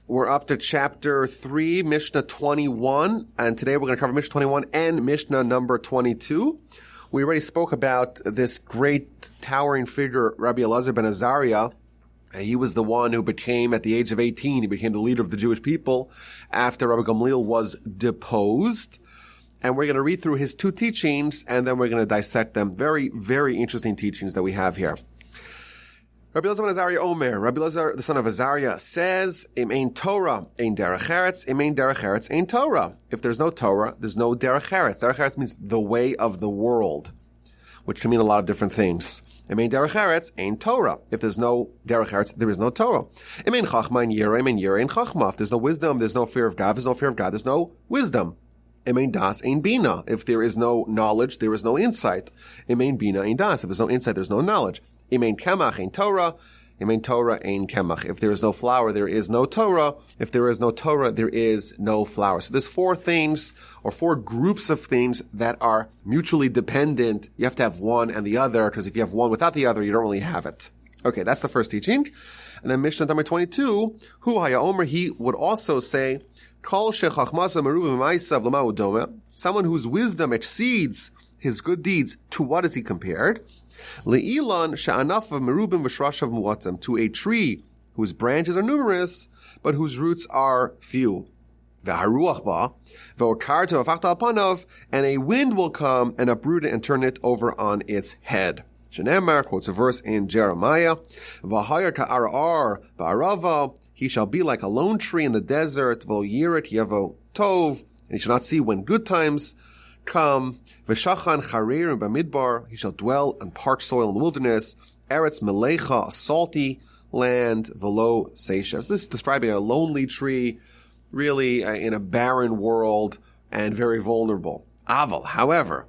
We're up to chapter 3, Mishnah 21, and today we're going to cover Mishnah 21 and Mishnah number 22. We already spoke about this great towering figure, Rabbi Elazar Ben Azariah. He was the one who became, at the age of 18, he became the leader of the Jewish people after Rabbi Gamliel was deposed. And we're going to read through his two teachings, and then we're going to dissect them. Very, very interesting teachings that we have here. Rabbi Elazar Ben Azariah Omer, Rabbi Elazar, the son of Azariah, says, Im ein Torah, ein derech eretz, im ein derech eretz, ein Torah. If there's no Torah, there's no derech eretz. Derech eretz means the way of the world, which can mean a lot of different things. Im ein derech eretz, ein Torah. If there's no derech eretz, there is no Torah. Im ein chachma, ein yira, im ein yira, ein chachma. If there's no wisdom, there's no fear of God. If there's no fear of God, there's no wisdom. Im ein das, ein bina. If there is no knowledge, there is no insight. Im ein bina, ein das. If there's no insight, there's no knowledge. Im ein kemach, ein Torah. Im ein Torah, ein kemach. If there is no flour, there is no Torah. If there is no Torah, there is no flour. So there's four things, or four groups of things that are mutually dependent. You have to have one and the other, because if you have one without the other, you don't really have it. Okay, that's the first teaching. And then Mishnah number 22, Hu haya omer, he would also say, Kol shechachmasa merubim ma'asav l'ma'u doma. Someone whose wisdom exceeds his good deeds, to what is he compared? Le'ilan she'anafav merubim v'shrashav mu'atem, to a tree whose branches are numerous, but whose roots are few. V'haruach ba, v'okarta v'fachta alpanav, and a wind will come and uproot it and turn it over on its head. Shenemar quotes a verse in Jeremiah, V'hayar ka'arar ba'arava, he shall be like a lone tree in the desert, v'lo yirat yevo tov, and he shall not see when good times come. V'shachan chareir b'midbar, he shall dwell on parched soil in the wilderness. Eretz melecha, a salty land, v'lo seisha. So this is describing a lonely tree, really in a barren world, and very vulnerable. Aval, however,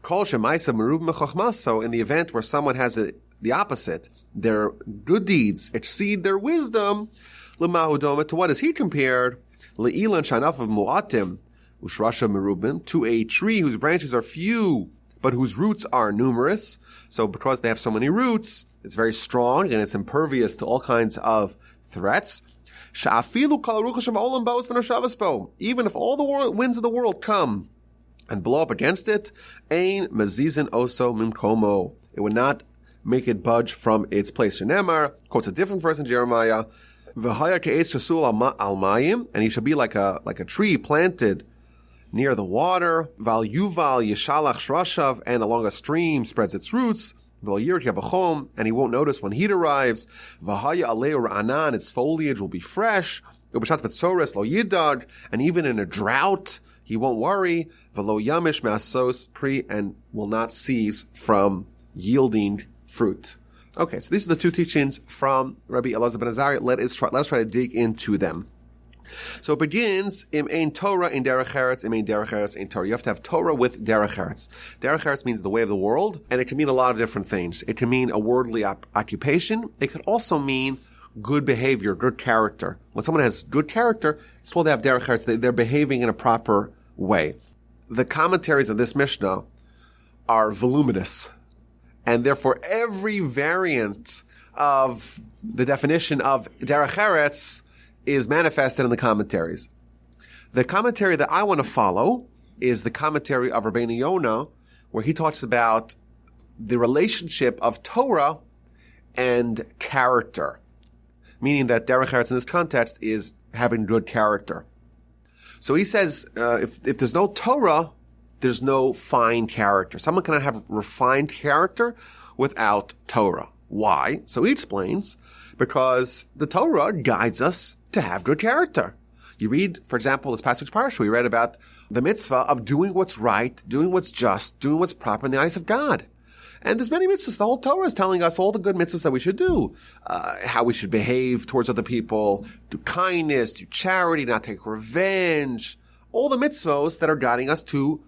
kol shemaisa merub mechachmas, so in the event where someone has the opposite, their good deeds exceed their wisdom, l'mahudoma, to what is he compared? Le'ilan shanaf of mu'atim, ushrasha merubin, to a tree whose branches are few, but whose roots are numerous. So because they have so many roots, it's very strong and it's impervious to all kinds of threats. Even if all the winds of the world come and blow up against it, ein mazizin oso mimkomo, it would not make it budge from its place. Shenemar quotes a different verse in Jeremiah, V'hayar ke'etz shasul al mayim, and he shall be like a tree planted near the water. Val yuval yishalach shrashav, and along a stream spreads its roots. V'lo yirat yavachom, and he won't notice when heat arrives. V'haya aleu ra'anan, its foliage will be fresh. Ub'shatz betzores lo yidag, and even in a drought, he won't worry. V'lo yamish me'asos pri, and will not cease from yielding fruit. Okay, so these are the two teachings from Rabbi Elazar Ben Azariah. Let's try to dig into them. So it begins, Im ein Torah in derech eretz, im ein derech eretz in Torah. You have to have Torah with derech eretz. Derech eretz means the way of the world, and it can mean a lot of different things. It can mean a worldly occupation. It could also mean good behavior, good character. When someone has good character, it's told they have derech eretz. They're behaving in a proper way. The commentaries of this Mishnah are voluminous, and therefore every variant of the definition of derech eretz is manifested in the commentaries. The commentary that I want to follow is the commentary of Rabbeinu Yonah, where he talks about the relationship of Torah and character, meaning that derech eretz in this context is having good character. So he says, if there's no Torah, there's no fine character. Someone cannot have refined character without Torah. Why? So he explains, because the Torah guides us to have good character. You read, for example, this past week's parsha, we read about the mitzvah of doing what's right, doing what's just, doing what's proper in the eyes of God. And there's many mitzvahs. The whole Torah is telling us all the good mitzvahs that we should do. How we should behave towards other people, do kindness, do charity, not take revenge. All the mitzvahs that are guiding us to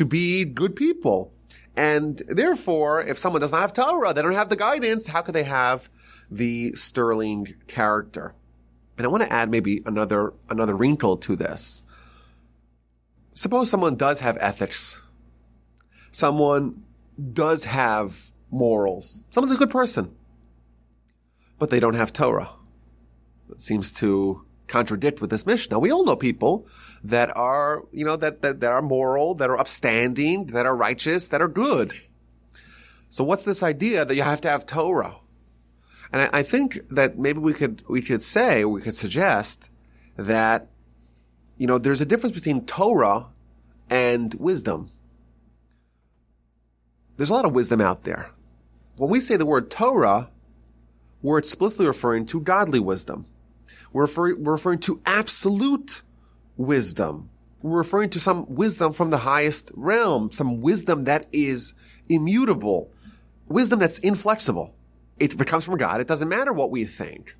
be good people. And therefore, if someone does not have Torah, they don't have the guidance, how could they have the sterling character? And I want to add maybe another wrinkle to this. Suppose someone does have ethics. Someone does have morals. Someone's a good person. But they don't have Torah. It seems to contradict with this Mishnah. We all know people that are, that are moral, that are upstanding, that are righteous, that are good. So what's this idea that you have to have Torah? And I think that maybe we could suggest that, there's a difference between Torah and wisdom. There's a lot of wisdom out there. When we say the word Torah, we're explicitly referring to godly wisdom. We're referring to absolute wisdom. We're referring to some wisdom from the highest realm, some wisdom that is immutable, wisdom that's inflexible. If it comes from God, it doesn't matter what we think.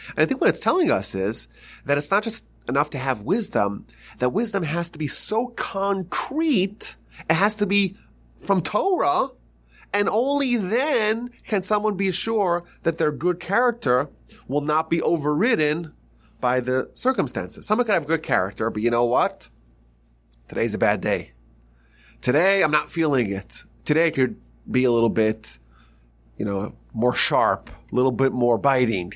And I think what it's telling us is that it's not just enough to have wisdom, that wisdom has to be so concrete, it has to be from Torah, and only then can someone be sure that their good character will not be overridden by the circumstances. Someone could have good character, but you know what? Today's a bad day. Today, I'm not feeling it. Today could be a little bit, more sharp, a little bit more biting.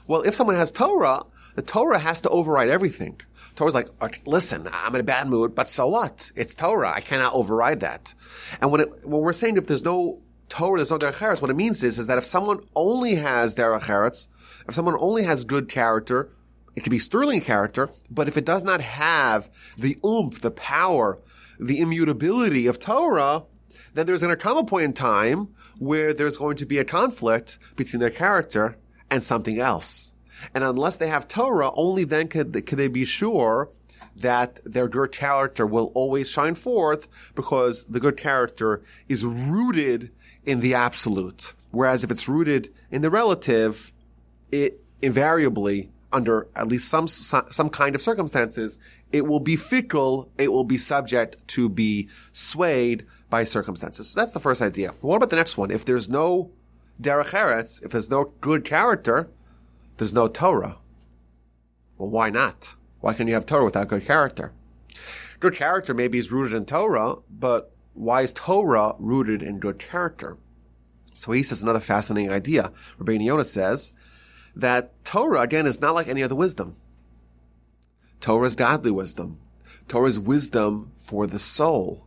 Well, if someone has Torah, the Torah has to override everything. Torah's like, listen, I'm in a bad mood, but so what? It's Torah. I cannot override that. And when we're saying if there's no Torah, there's no derech eretz, what it means is that if someone only has derech eretz, if someone only has good character, it could be sterling character, but if it does not have the oomph, the power, the immutability of Torah, then there's going to come a point in time where there's going to be a conflict between their character and something else. And unless they have Torah, only then could they be sure that their good character will always shine forth, because the good character is rooted in the absolute. Whereas if it's rooted in the relative, it invariably, under at least some kind of circumstances, it will be fickle, it will be subject to be swayed by circumstances. So that's the first idea. What about the next one? If there's no derech eretz, if there's no good character, there's no Torah. Well, why not? Why can't you have Torah without good character? Good character maybe is rooted in Torah, but why is Torah rooted in good character? So he says another fascinating idea. Rabbi Yonah says that Torah, again, is not like any other wisdom. Torah is godly wisdom. Torah is wisdom for the soul.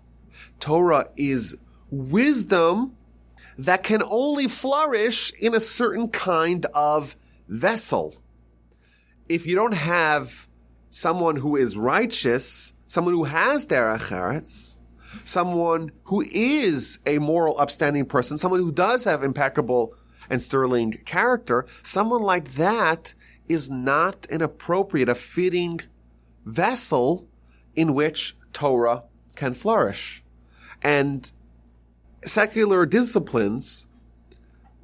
Torah is wisdom that can only flourish in a certain kind of vessel. If you don't have someone who is righteous, someone who has derech eretz, someone who is a moral, upstanding person, someone who does have impeccable and sterling character, someone like that is not an appropriate, a fitting vessel in which Torah can flourish. And secular disciplines,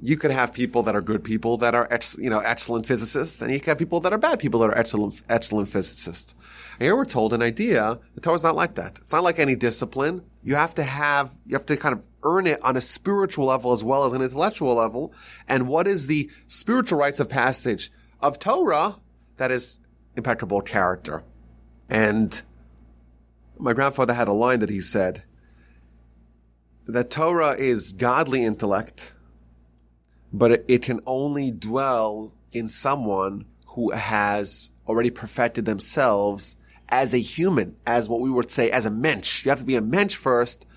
you could have people that are good people that are, excellent physicists, and you can have people that are bad people that are excellent physicists. And here we're told an idea, the Torah is not like that. It's not like any discipline. You have to kind of earn it on a spiritual level as well as an intellectual level. And what is the spiritual rites of passage of Torah? That is impeccable character. And my grandfather had a line that he said, that Torah is godly intellect, but it can only dwell in someone who has already perfected themselves as a human, as what we would say as a mensch. You have to be a mensch first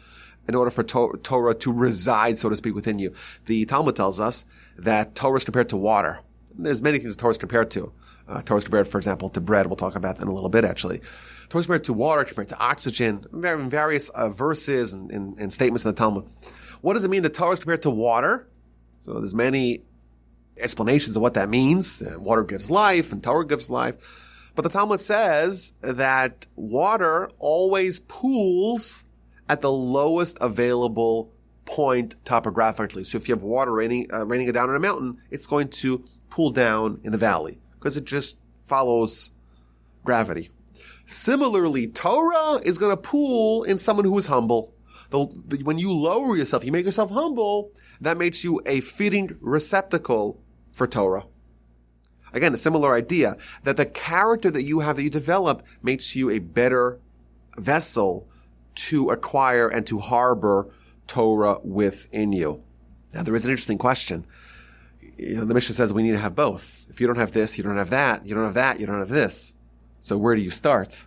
in order for Torah to reside, so to speak, within you. The Talmud tells us that Torah is compared to water. There's many things that Torah is compared to. Torah is compared, for example, to bread. We'll talk about that in a little bit, actually. Torah is compared to water, compared to oxygen, various verses and statements in the Talmud. What does it mean that Torah is compared to water? So there's many explanations of what that means. Water gives life and Torah gives life. But the Talmud says that water always pools at the lowest available point topographically. So if you have water raining down on a mountain, it's going to pool down in the valley because it just follows gravity. Similarly, Torah is going to pool in someone who is humble. When you lower yourself, you make yourself humble, that makes you a fitting receptacle for Torah. Again, a similar idea, that the character that you have, that you develop, makes you a better vessel to acquire and to harbor Torah within you. Now, there is an interesting question. the Mishnah says we need to have both. If you don't have this, you don't have that. You don't have that, you don't have this. So where do you start?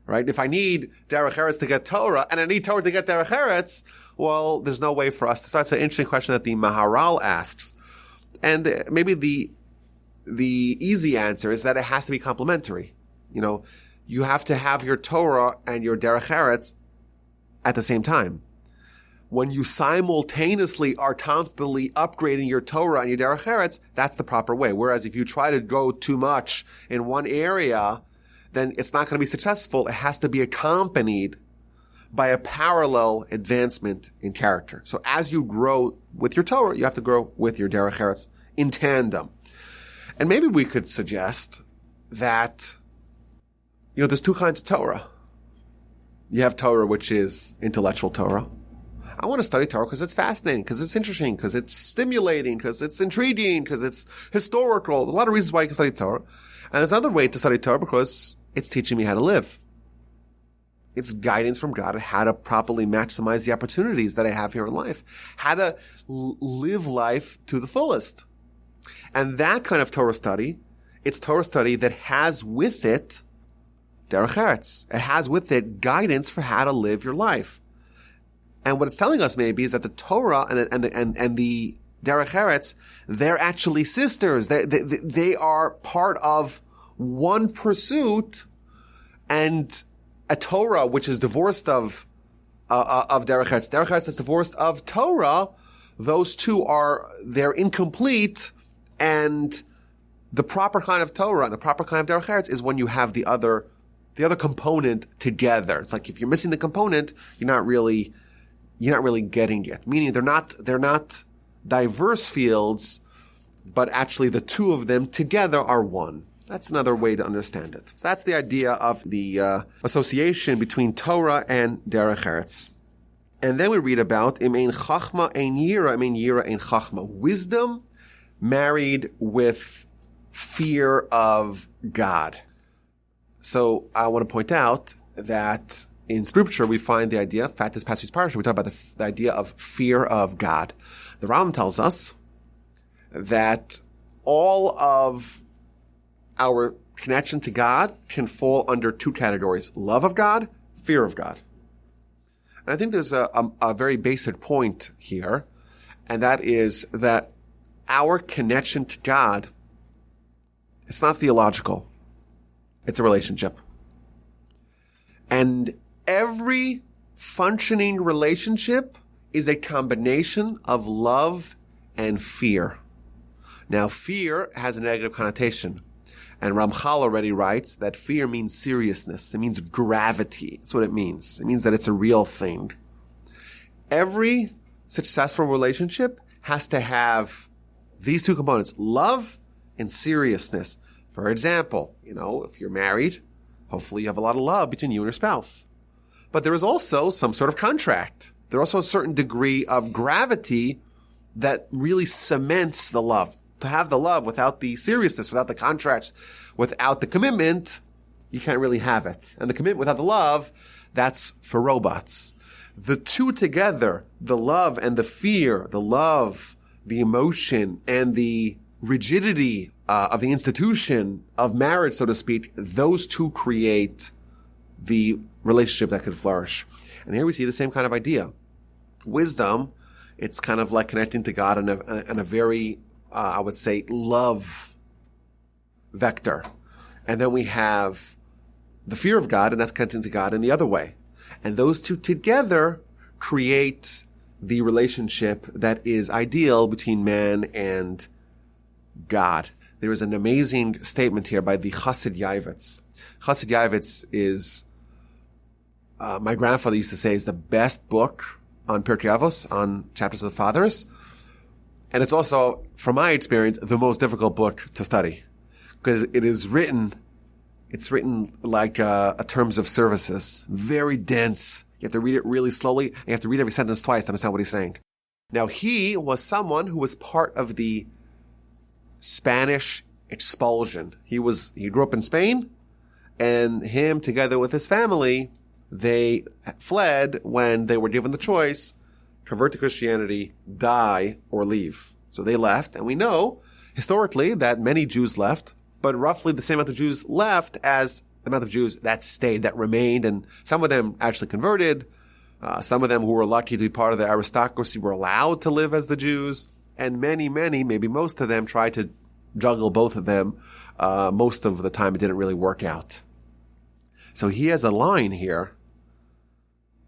Right? If I need derech eretz to get Torah, and I need Torah to get derech eretz, well, there's no way for us to start. It's an interesting question that the Maharal asks. And maybe the easy answer is that it has to be complementary. You have to have your Torah and your derech eretz at the same time. When you simultaneously are constantly upgrading your Torah and your derech eretz, that's the proper way. Whereas if you try to go too much in one area, then it's not going to be successful. It has to be accompanied by a parallel advancement in character. So as you grow with your Torah, you have to grow with your derech eretz in tandem. And maybe we could suggest that, there's two kinds of Torah. You have Torah, which is intellectual Torah. I want to study Torah because it's fascinating, because it's interesting, because it's stimulating, because it's intriguing, because it's historical. A lot of reasons why you can study Torah. And there's another way to study Torah because it's teaching me how to live. It's guidance from God on how to properly maximize the opportunities that I have here in life. How to live life to the fullest. And that kind of Torah study, it's Torah study that has with it derech eretz. It has with it guidance for how to live your life. And what it's telling us maybe is that the Torah and the derech eretz, they're actually sisters. They are part of one pursuit, and a Torah which is divorced of derech eretz is divorced of Torah. Those two they're incomplete, and the proper kind of Torah and the proper kind of derech eretz is when you have the other component together. It's like if you're missing the component, you're not really getting it. Meaning they're not diverse fields, but actually the two of them together are one. That's another way to understand it. So that's the idea of the association between Torah and derech eretz. And then we read about im ein chachma ein yira, im ein yira ein chachma. Wisdom married with fear of God. So I want to point out that in Scripture, we find the idea, in fact, this past week's parasha, we talk about the idea of fear of God. The Rambam tells us that all of our connection to God can fall under two categories: love of God, fear of God. And I think there's a very basic point here, and that is that our connection to God, it's not theological. It's a relationship. And every functioning relationship is a combination of love and fear. Now, fear has a negative connotation. And Ramchal already writes that fear means seriousness. It means gravity. That's what it means. It means that it's a real thing. Every successful relationship has to have these two components, love and seriousness. For example, if you're married, hopefully you have a lot of love between you and your spouse. But there is also some sort of contract. There's also a certain degree of gravity that really cements the love. To have the love without the seriousness, without the contracts, without the commitment, you can't really have it. And the commitment without the love, that's for robots. The two together, the love and the fear, the love, the emotion, and the rigidity of the institution of marriage, so to speak, those two create the relationship that could flourish. And here we see the same kind of idea. Wisdom, it's kind of like connecting to God in a very, I would say, love vector. And then we have the fear of God, and that's connecting to God in the other way. And those two together create the relationship that is ideal between man and God. There is an amazing statement here by the Chassid Yavitz. Chassid Yavitz is, my grandfather used to say, is the best book on Pirkei Avos, on chapters of the fathers. And it's also, from my experience, the most difficult book to study. Because it's written like terms of services. Very dense. You have to read it really slowly, and you have to read every sentence twice to understand what he's saying. Now, he was someone who was part of the Spanish expulsion. He grew up in Spain, and him, together with his family, they fled when they were given the choice: convert to Christianity, die, or leave. So they left, and we know historically that many Jews left, but roughly the same amount of Jews left as the amount of Jews that stayed, that remained, and some of them actually converted. Some of them who were lucky to be part of the aristocracy were allowed to live as the Jews, and many, maybe most of them tried to juggle both of them. Most of the time it didn't really work out. So he has a line here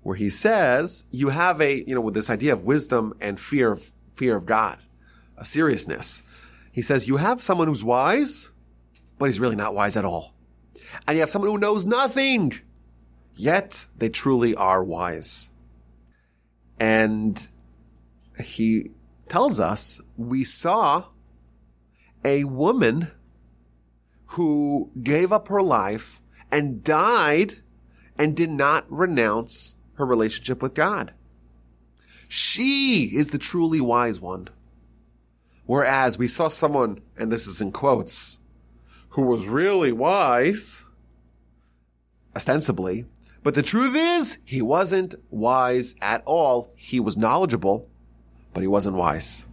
where he says, you have with this idea of wisdom and fear of God, a seriousness. He says, you have someone who's wise, but he's really not wise at all. And you have someone who knows nothing, yet they truly are wise. And he tells us, we saw a woman who gave up her life and died and did not renounce her relationship with God. She is the truly wise one. Whereas we saw someone, and this is in quotes, who was really wise, ostensibly, but the truth is, he wasn't wise at all. He was knowledgeable, but he wasn't wise.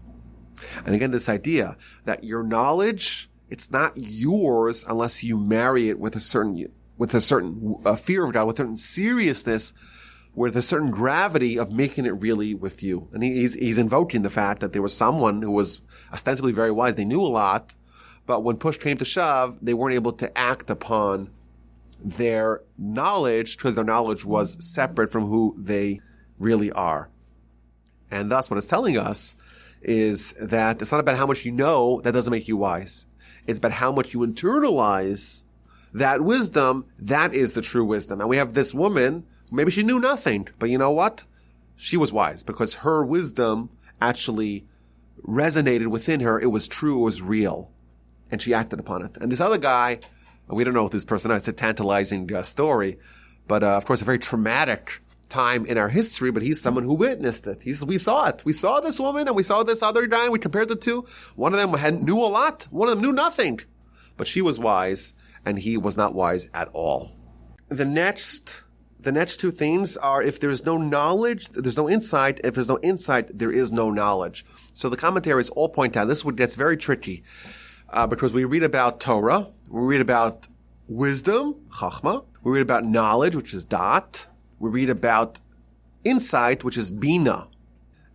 And again, this idea that your knowledge, it's not yours unless you marry it with a certain fear of God, with a certain seriousness, with a certain gravity of making it really with you. And he's invoking the fact that there was someone who was ostensibly very wise. They knew a lot, but when push came to shove, they weren't able to act upon their knowledge because their knowledge was separate from who they really are. And thus what it's telling us is that it's not about how much you know that doesn't make you wise. It's about how much you internalize that wisdom. That is the true wisdom. And we have this woman, maybe she knew nothing, but you know what? She was wise because her wisdom actually resonated within her. It was true. It was real. And she acted upon it. And this other guy, we don't know if this person, it's a tantalizing story, but of course a very traumatic time in our history, but he's someone who witnessed it. We saw it. We saw this woman and we saw this other guy and we compared the two. One of them knew a lot. One of them knew nothing. But she was wise and he was not wise at all. The next two themes are, if there's no knowledge, there's no insight. If there's no insight, there is no knowledge. So the commentaries all point out, this is what gets very tricky, because we read about Torah, we read about wisdom, chachma, we read about knowledge, which is dat, we read about insight, which is bina.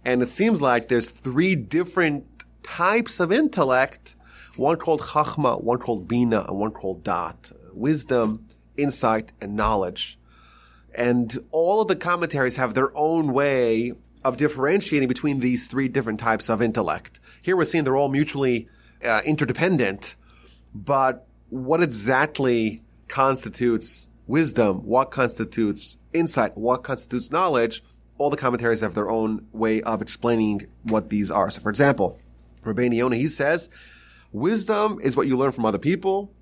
And it seems like there's three different types of intellect, one called chachma, one called bina, and one called dat. Wisdom, insight, and knowledge. And all of the commentaries have their own way of differentiating between these three different types of intellect. Here we're seeing they're all mutually interdependent, but what exactly constitutes wisdom, what constitutes insight, what constitutes knowledge, all the commentaries have their own way of explaining what these are. So for example, Rabbi Yonah, he says, wisdom is what you learn from other people.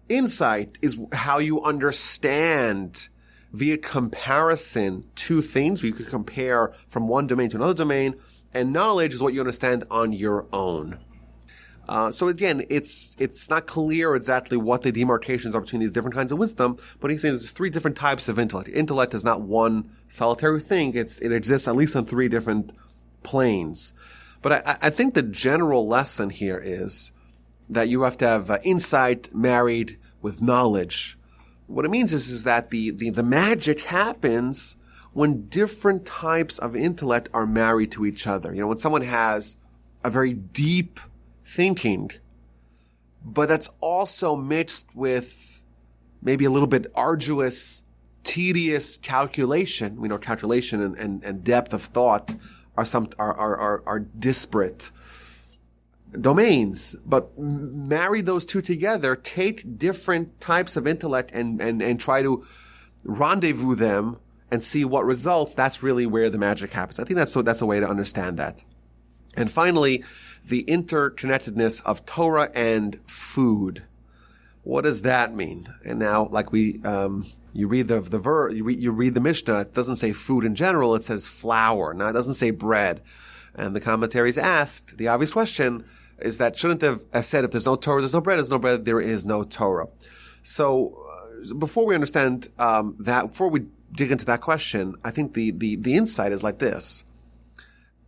Insight is how you understand via comparison two things. You could compare from one domain to another domain. And knowledge is what you understand on your own. So again, it's not clear exactly what the demarcations are between these different kinds of wisdom, but he's saying there's three different types of intellect. Intellect is not one solitary thing. It exists at least on three different planes. But I think the general lesson here is that you have to have insight married with knowledge. What it means is that the magic happens when different types of intellect are married to each other. You know, when someone has a very deep thinking, but that's also mixed with maybe a little bit arduous, tedious calculation. We know calculation and depth of thought are disparate domains, but marry those two together, take different types of intellect and try to rendezvous them and see what results. That's really where the magic happens. I think that's a way to understand that. And finally, the interconnectedness of Torah and food. What does that mean? And now, like you read you read the Mishnah, it doesn't say food in general, it says flour. Now, it doesn't say bread. And the commentaries ask, the obvious question is that shouldn't have said, if there's no Torah, there's no bread, there is no Torah. So, before we understand, before we dig into that question, I think the insight is like this.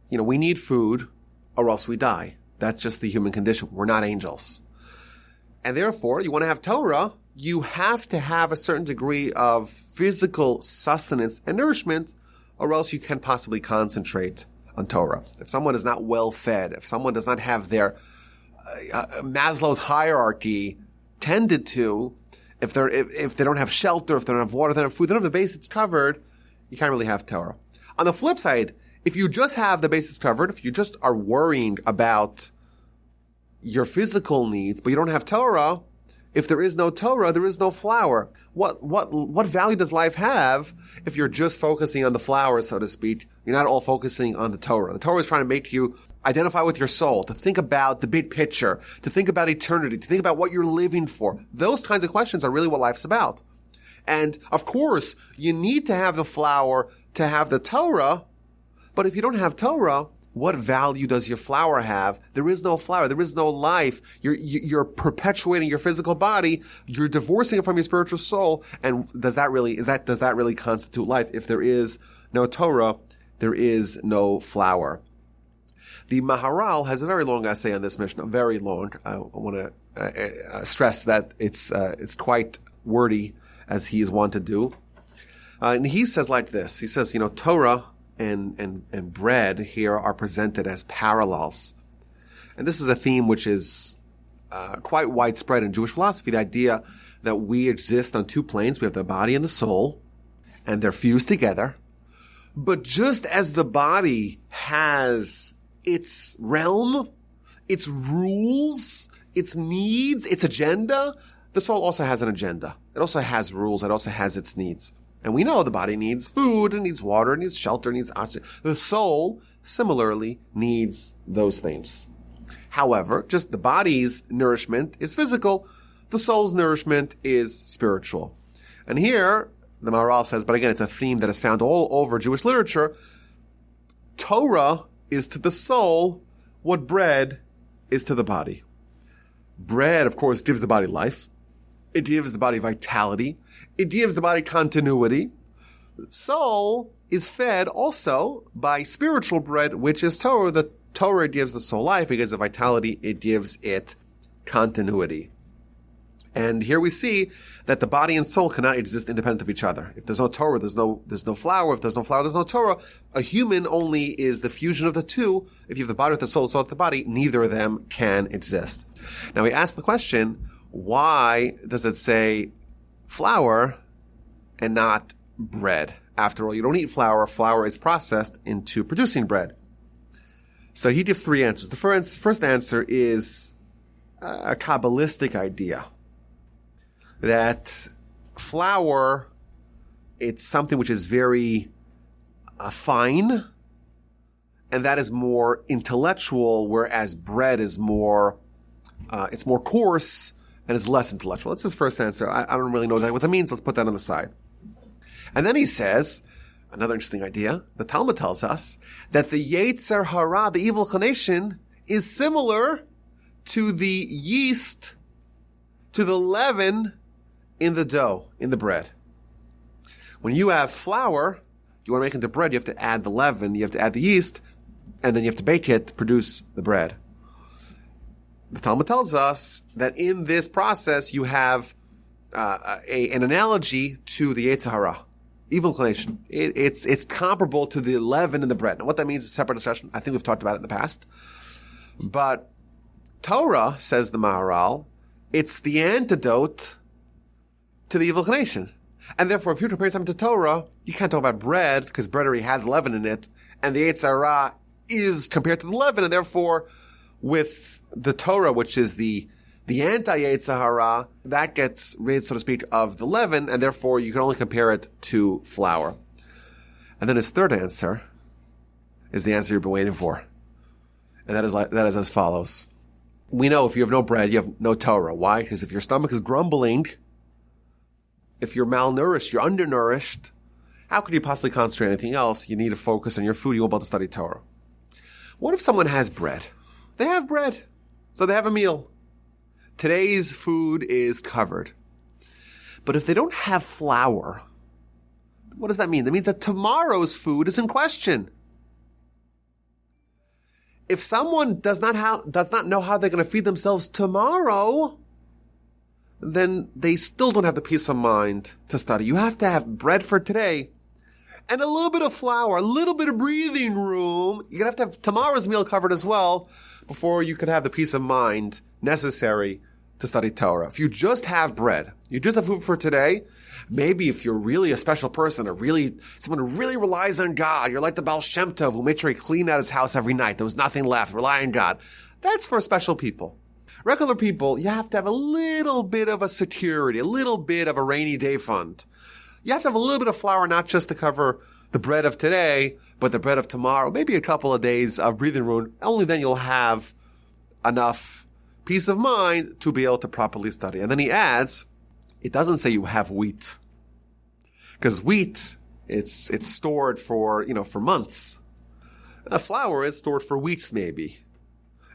You know, we need food or else we die. That's just the human condition. We're not angels. And therefore, you want to have Torah, you have to have a certain degree of physical sustenance and nourishment, or else you can possibly concentrate on Torah. If someone is not well fed, if someone does not have their Maslow's hierarchy tended to, if they don't have shelter, if they don't have water, if they don't have food, they don't have the basics covered, you can't really have Torah. On the flip side, if you just have the basics covered, if you just are worrying about your physical needs, but you don't have Torah, if there is no Torah, there is no flour. What value does life have if you're just focusing on the flour, so to speak? You're not all focusing on the Torah. The Torah is trying to make you identify with your soul, to think about the big picture, to think about eternity, to think about what you're living for. Those kinds of questions are really what life's about. And of course, you need to have the flour to have the Torah, but if you don't have Torah, what value does your flour have? There is no flour. There is no life. You're perpetuating your physical body. You're divorcing it from your spiritual soul. And does that really constitute life? If there is no Torah, there is no flour. The Maharal has a very long essay on this Mishnah, very long. I want to stress that it's quite wordy, as he is wont to do. And he says like this. He says, Torah and bread here are presented as parallels. And this is a theme which is quite widespread in Jewish philosophy, the idea that we exist on two planes. We have the body and the soul, and they're fused together. But just as the body has its realm, its rules, its needs, its agenda, the soul also has an agenda. It also has rules. It also has its needs. And we know the body needs food, it needs water, it needs shelter, it needs oxygen. The soul, similarly, needs those things. However, just the body's nourishment is physical. The soul's nourishment is spiritual. And here, the Maharal says, but again, it's a theme that is found all over Jewish literature. Torah is to the soul what bread is to the body. Bread, of course, gives the body life. It gives the body vitality. It gives the body continuity. Soul is fed also by spiritual bread, which is Torah. The Torah gives the soul life. It gives it vitality. It gives it continuity. And here we see that the body and soul cannot exist independent of each other. If there's no Torah, there's no flour. If there's no flour, there's no Torah. A human only is the fusion of the two. If you have the body with the soul with the body, neither of them can exist. Now we ask the question, why does it say flour and not bread? After all, you don't eat flour. Flour is processed into producing bread. So he gives three answers. The first answer is a Kabbalistic idea that flour, it's something which is very fine, and that is more intellectual, whereas bread is more, it's more coarse, and it's less intellectual. That's his first answer. I don't really know what that means. Let's put that on the side. And then he says, another interesting idea, the Talmud tells us that the Yetzer Hara, the evil inclination, is similar to the yeast, to the leaven in the dough, in the bread. When you have flour, you want to make it into bread, you have to add the leaven, you have to add the yeast, and then you have to bake it to produce the bread. The Talmud tells us that in this process you have an analogy to the Yetzer Hara, evil inclination. It's comparable to the leaven in the bread. Now what that means is a separate discussion. I think we've talked about it in the past. But Torah, says the Maharal, it's the antidote to the evil inclination. And therefore, if you're comparing something to Torah, you can't talk about bread, because bread already has leaven in it, and the Yetzer Hara is compared to the leaven, and therefore, with the Torah, which is the anti-Yetzer Hara, that gets rid, so to speak, of the leaven, and therefore you can only compare it to flour. And then his third answer is the answer you've been waiting for. And that is as follows. We know if you have no bread, you have no Torah. Why? Because if your stomach is grumbling, if you're malnourished, you're undernourished, how could you possibly concentrate on anything else? You need to focus on your food. You won't be able to study Torah. What if someone has bread? They have bread, so they have a meal. Today's food is covered. But if they don't have flour, what does that mean? That means that tomorrow's food is in question. if someone does not know how they're going to feed themselves tomorrow, then they still don't have the peace of mind to study. You have to have bread for today and a little bit of flour, a little bit of breathing room. You're going to have tomorrow's meal covered as well before you can have the peace of mind necessary to study Torah. If you just have bread, you just have food for today, maybe if you're really a special person or someone who really relies on God, you're like the Baal Shem Tov who made sure he cleaned out his house every night. There was nothing left. Rely on God. That's for special people. Regular people, you have to have a little bit of a security, a little bit of a rainy day fund. You have to have a little bit of flour, not just to cover the bread of today, but the bread of tomorrow, maybe a couple of days of breathing room. Only then you'll have enough peace of mind to be able to properly study. And then he adds, it doesn't say you have wheat. Because wheat, it's stored for months. Flour is stored for weeks maybe.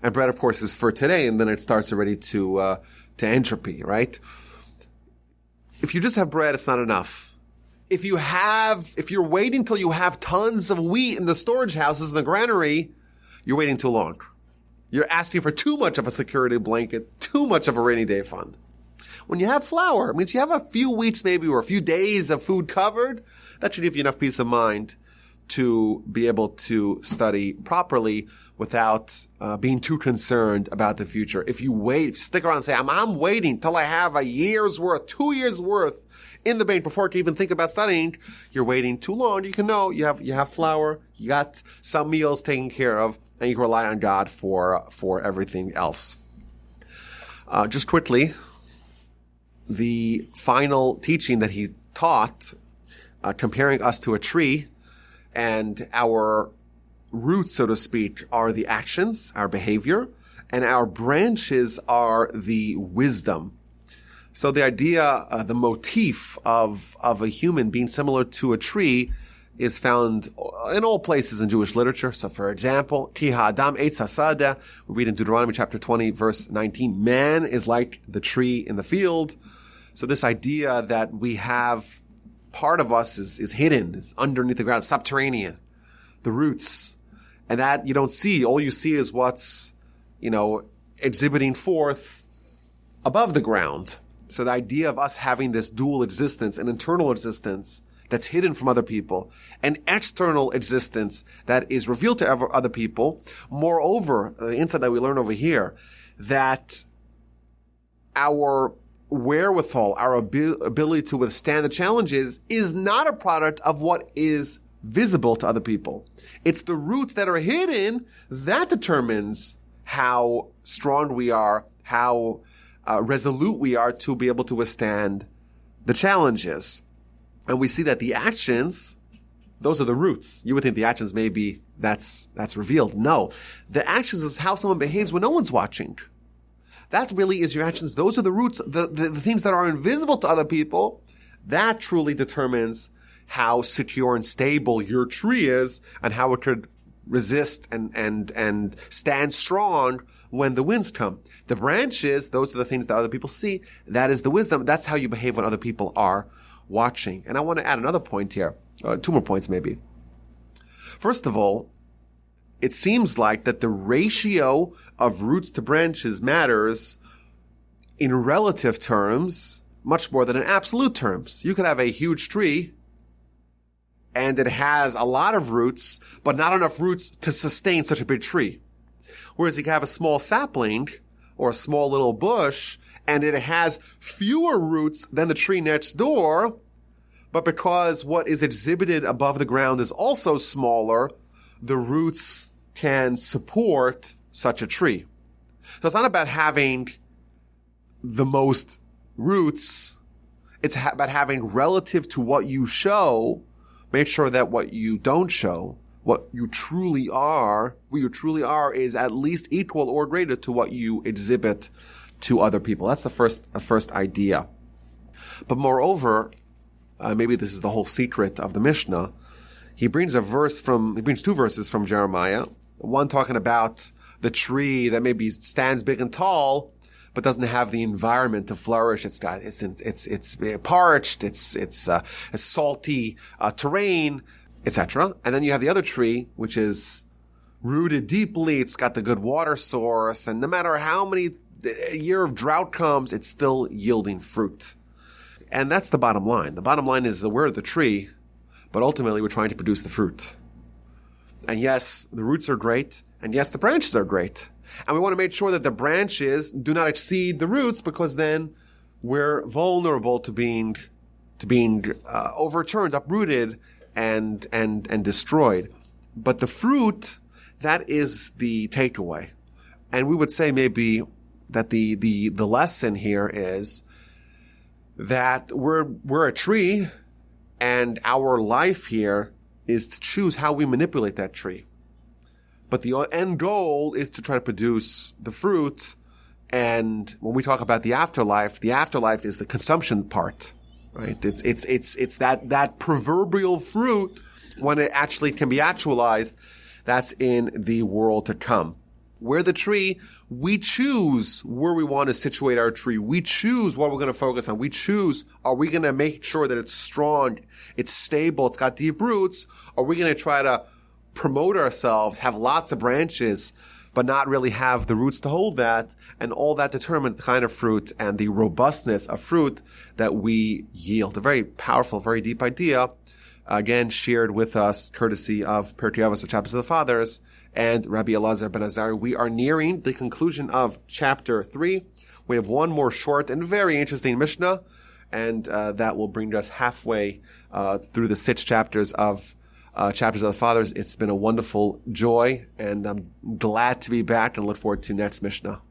And bread, of course, is for today, and then it starts already to entropy, right? If you just have bread, it's not enough. If you're waiting till you have tons of wheat in the storage houses in the granary, you're waiting too long. You're asking for too much of a security blanket, too much of a rainy day fund. When you have flour, it means you have a few weeks maybe or a few days of food covered. That should give you enough peace of mind to be able to study properly without being too concerned about the future. If you stick around and say, I'm waiting till I have a year's worth, 2 years worth in the bank before I can even think about studying, you're waiting too long. You can know you have flour, you got some meals taken care of, and you can rely on God for everything else. Just quickly, the final teaching that he taught, comparing us to a tree, and our roots, so to speak, are the actions, our behavior, and our branches are the wisdom. So the idea, the motif of a human being similar to a tree is found in all places in Jewish literature. So for example, Ki ha'adam eitz hasadeh, we read in Deuteronomy chapter 20, verse 19, man is like the tree in the field. So this idea that we have part of us is hidden, is underneath the ground, subterranean, the roots, and that you don't see. All you see is what's, exhibiting forth above the ground. So the idea of us having this dual existence, an internal existence that's hidden from other people, an external existence that is revealed to other people. Moreover, the insight that we learn over here, that our wherewithal, our ability to withstand the challenges is not a product of what is visible to other people. It's the roots that are hidden that determines how strong we are, how resolute we are to be able to withstand the challenges. And we see that the actions, those are the roots. You would think the actions maybe that's revealed. No. The actions is how someone behaves when no one's watching. That really is your actions. Those are the roots, the things that are invisible to other people. That truly determines how secure and stable your tree is and how it could resist and stand strong when the winds come. The branches, those are the things that other people see. That is the wisdom. That's how you behave when other people are watching. And I want to add another point here. 2 more points maybe. First of all, it seems like that the ratio of roots to branches matters in relative terms much more than in absolute terms. You could have a huge tree and it has a lot of roots, but not enough roots to sustain such a big tree. Whereas you can have a small sapling or a small little bush and it has fewer roots than the tree next door, but because what is exhibited above the ground is also smaller, the roots can support such a tree. So it's not about having the most roots. It's about having relative to what you show, make sure that what you don't show, what you truly are is at least equal or greater to what you exhibit to other people. That's the first idea. But moreover, maybe this is the whole secret of the Mishnah. He brings 2 verses from Jeremiah. One talking about the tree that maybe stands big and tall, but doesn't have the environment to flourish. It's parched, it's salty terrain, etc. And then you have the other tree, which is rooted deeply. It's got the good water source. And no matter how many year of drought comes, it's still yielding fruit. And that's the bottom line. The bottom line is that we're the tree, but ultimately we're trying to produce the fruit. And yes, the roots are great. And yes, the branches are great. And we want to make sure that the branches do not exceed the roots, because then we're vulnerable to being overturned, uprooted, and destroyed. But the fruit, that is the takeaway. And we would say maybe that the lesson here is that we're a tree, and our life here is to choose how we manipulate that tree. But the end goal is to try to produce the fruit. And when we talk about the afterlife is the consumption part, right? It's that proverbial fruit, when it actually can be actualized, that's in the world to come. We're the tree. We choose where we want to situate our tree. We choose what we're going to focus on. We choose, are we going to make sure that it's strong, it's stable, it's got deep roots? Are we going to try to promote ourselves, have lots of branches, but not really have the roots to hold that? And all that determines the kind of fruit and the robustness of fruit that we yield. A very powerful, very deep idea, again, shared with us courtesy of Pirkei Avos, the Chapters of the Fathers, and Rabbi Elazar Ben Azariah. We are nearing the conclusion of chapter 3. We have one more short and very interesting Mishnah, and that will bring us halfway through the 6 chapters of the Fathers. It's been a wonderful joy, and I'm glad to be back and look forward to next Mishnah.